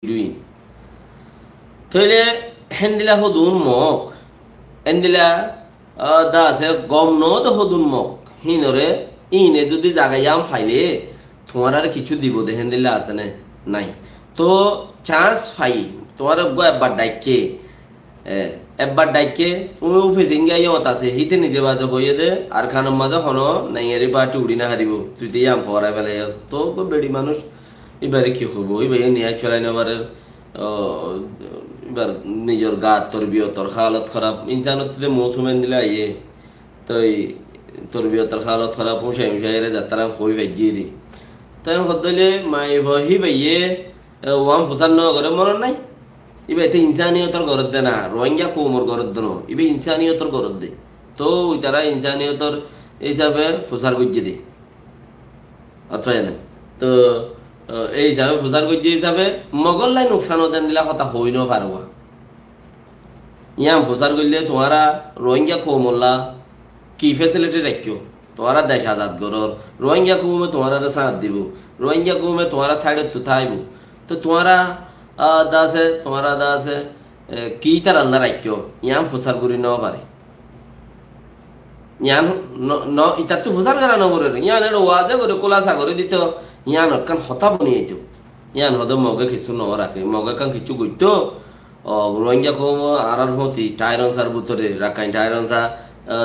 দুই তইলে হেন্দিলা হদুন মক এন্দিলা দা আছে গম নদ হদুন মক হিনরে ইনে যদি জাগাইয়াম ফাইলে তোমার আর কিছু দিব দে হেন্দিলা আছে না নাই তো চান্স ফাই তোমার গো একবার ডাইকে তুমি ফেসিং গাই আছে হিতে নিজে বাজে হইয়ে দে আর খানোর মাঝে হনো নাই এর পাটি উড়ি না হারিব তুই তো ইয়াম ফরাই বেলাই আস তো বেড়ি মানুষ এবারে কি করবো এবার নিয়ে চলাই নেবার এবার নিজের গা তরবিয়তর হালত খারাপ ইনসানত মৌসুমেন দিলে আইয়ে তো তরবিয়তর হালত খারাপ মুসাই মুসাইরে যাত্রা হই ভাইজিয়ে দি তাই হদলে মাই হি ভাইয়ে ওয়াম ফুসান ন করে মরণ নাই এবার এতে ইনসানিয়তর গরত দে না রোহিঙ্গা কৌমর গরত দে এবার ইনসানিয়তর গরত দে তো তারা ইনসানিয়তর হিসাবে ফুসার গুজিয়ে দে অথবা না তো এই হিসাবে ফুসার গুজিয়ে হিসাবে মগল্লাই নোকসান দেন দিলা কথা হই ন পারবা ইয়াম ফুসার করলে তোমারা রোহিঙ্গা কৌমল্লা কি ফেসিলিটি রাখিও তোমারা দেশ আজাদ করর রোহিঙ্গা কৌমে তোমারা সাথ দিব রোহিঙ্গা কৌমে তোমারা সাইডত তো থাইব তো তোমারা দাসে তোমারা দাসে কি তার আল্লাহ রাখিও ইয়াম ফুসার করি ন পারে ইয়ান ন ইটা তো ফুসার করা নবরে ইয়ান এর ওয়াজে করে কোলাসা করে দিত ইয়ান কান হতা বনিয়ে দিত ইয়ান হদ মগে কিছু ন রাখে মগে কান কিছু গইতো রোহিঙ্গা কৌম আর হতি টাইরন সার বুতরে রাখাই টাইরন সা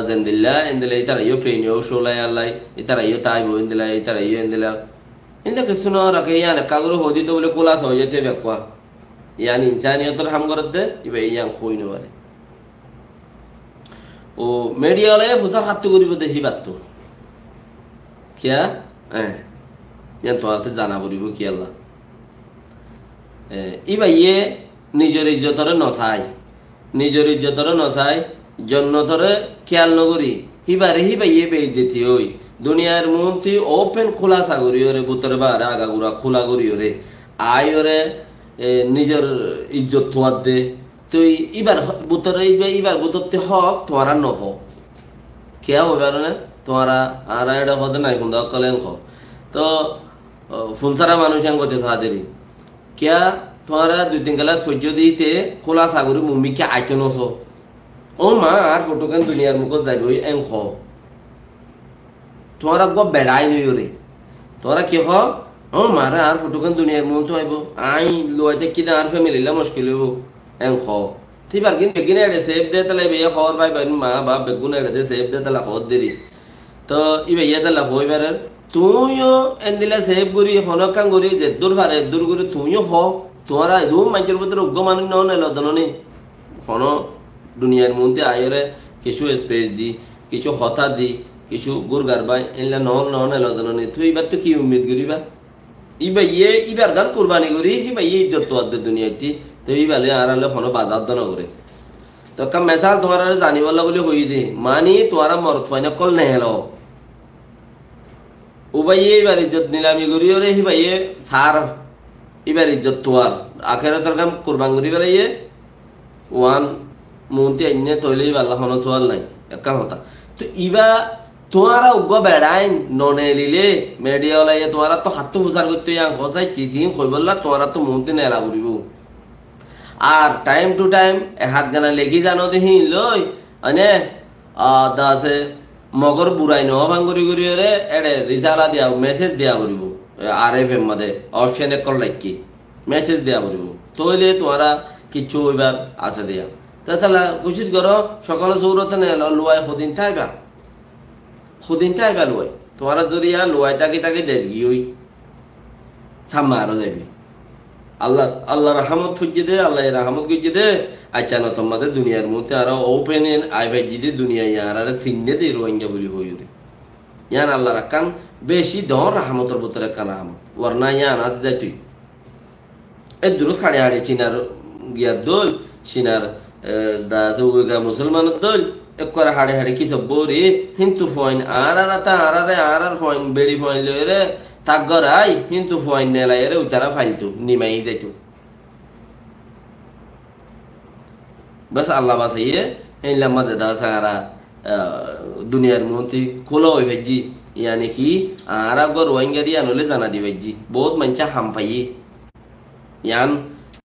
জেন্দিল্লা এন্দিলা ইতারা ইয়ো প্রেনিও শোলাই আল্লাই ইতারা ইয়ো তাইবো এন্দিলা ইতারা ইয়ো এন্দিলা এন্দিলা কিছু ন রাখে ইয়ান কাগর হদি তো বলে কোলাস হয়ে যেতে বেকওয়া ইয়ান ইনসানিয়তর হাম করত দে ইবে ইয়ান কই ন পারে ও মিডিয়া লে ফুসার হাত করিব দেখি বাত কিয়া ইয়ান তো আতে জানা বলিব কি আল্লাহ ইবাইয়ে নিজের ইজ্জতরে নসাই নিজের ইজ্জতরে নসাই জন্নতরে খেয়াল নগরি হিবাইয়ে বেইজ্জতি হই দুনিয়ার মন্ত্রী ওপেন খোলা সাগরি ওরে বুতরে বারে আগাগুড়া খোলা করি ওরে আয় ওরে নিজের ইজ্জত তোয়ার দে তুই ইবার বুতরে ইবার বুতরতে হক তোমারা নহ খেয়া হইবার না তোমারা আর এটা হতে নাই কোন কলেন খ তো ফুনসারা মানুষ গতে সাদেরি কিয়া তোমারা 2-3 গ্লাস সহ্য দিতে খোলা সাগরি মুম্বিকে আইতে নস ও মা আর ফটো কেন দুনিয়ার মুখত যাইব এং খ তোমারা গো বেড়াই নই রে তোরা কি হ ও মারা আর ফটো কেন দুনিয়ার মুখ তো আইব আই লইতে কি আর ফ্যামিলি লা মুশকিল হইব এং খ তিবার কিন বেগিনে এডে সেভ দে তালে বে খবর পাই বাই মা বাপ বেগুনে এডে সেভ দে তালা খদ দেরি তো ইবে ইয়া তালা হইবার তুইও এন্দিলা সেভ করি হনকাং করি যে দূর ফারে দূর করে তুইও হ তোমারা রুম মাইকের ভিতরে উগ্র মানুষ ন নেল দননি কোন দুনিয়ার মধ্যে আয়রে কিছু স্পেস দি কিছু হতা দি কিছু গুর গারবাই এলা ন নেল দননি তুই এবার তো কি উম্মিদ করিবা ইবার গান কুরবানি করি হিবা ইজ্জত তো আদে দুনিয়াতে তো ইবালে আরালে কোন বাজার দন করে তো কাম মেসাল তোমার জানি বলা বলে হই দে মানি তোরা মরত ফাইনা কল নেহেলো উবাইয়ে এবার ইজ্জত নিলামি করি ওরে হিবাইয়ে সার এবার ইজ্জত তোয়ার আখেরাতের কাম কুরবান করি বেলাইয়ে ওয়ান মন্তি আইনে তৈলে আল্লাহ হন সোয়াল নাই একা হতা তো ইবা তোরা উগ্র বেড়াই ননে লিলে মেডিয়া লাইয়ে তোরা তো হাত বুঝার করতে হসাই চিচিং কই বললা তোরা তো মন্তি নেলা করিব আর টাইম টু টাইম হাত গানা লেগি জানো দেখি লই আনে দাসে মগর বুড়াই ন ভাঙ্গরি করি রে এড়ে রিসালা দিয়া মেসেজ দিয়া করিব RFM মধ্যে অপশনে কল লাইকি মেসেজ দেয়া বলিব তইলে তোরা কিছু এবার আছে দিয়া তাহলে কোশিশ করো সকালে জরুরত নেই লুয়াই খুদিন থাইবা লুয়াই তোরা যদি লুয়াই তাকে দেশ গিয়ে সামনে আরো যাবি আল্লাহ রহমত ফুজিয়ে দে আল্লাহ রহমত গুজিয়ে দে আচ্ছা না তোমাদের দুনিয়ার মধ্যে আরো ওপেন আইভাইজি দে দুনিয়া ইয়ার আর সিংনে দে রোহিঙ্গা বলি হই রে ইয়ান আল্লাহ রাখান বেশি দর রহমতর ভিতরে কান রহমত ওরনা ইয়ান আজ যাই তুই এই দূর খাড়ে হাড়ে চিনার গিয়ার দোল চিনার দাসা মুসলমান দোল এক করে হাড়ে হাড়ে কি সব বোরে হিন্দু ফয়েন আর ফয়েন বেড়ি ফয়েন লই রে তাক গরাই হিন্দু ফয়েন নেলাই রে উতারা ফাইলতো নিমাই যাইতো বাস আল্লাহ বাসাইয়ে এই লাম্মা দাদা সারা দুনিয়ার মধ্যে খোলা হয়ে ভাইজি ইয়ানি কি আর আগর রোহিঙ্গা দিয়ে আনলে জানা দি ভাইজি বহুত মানছা হাম পাইয়ে ইয়ান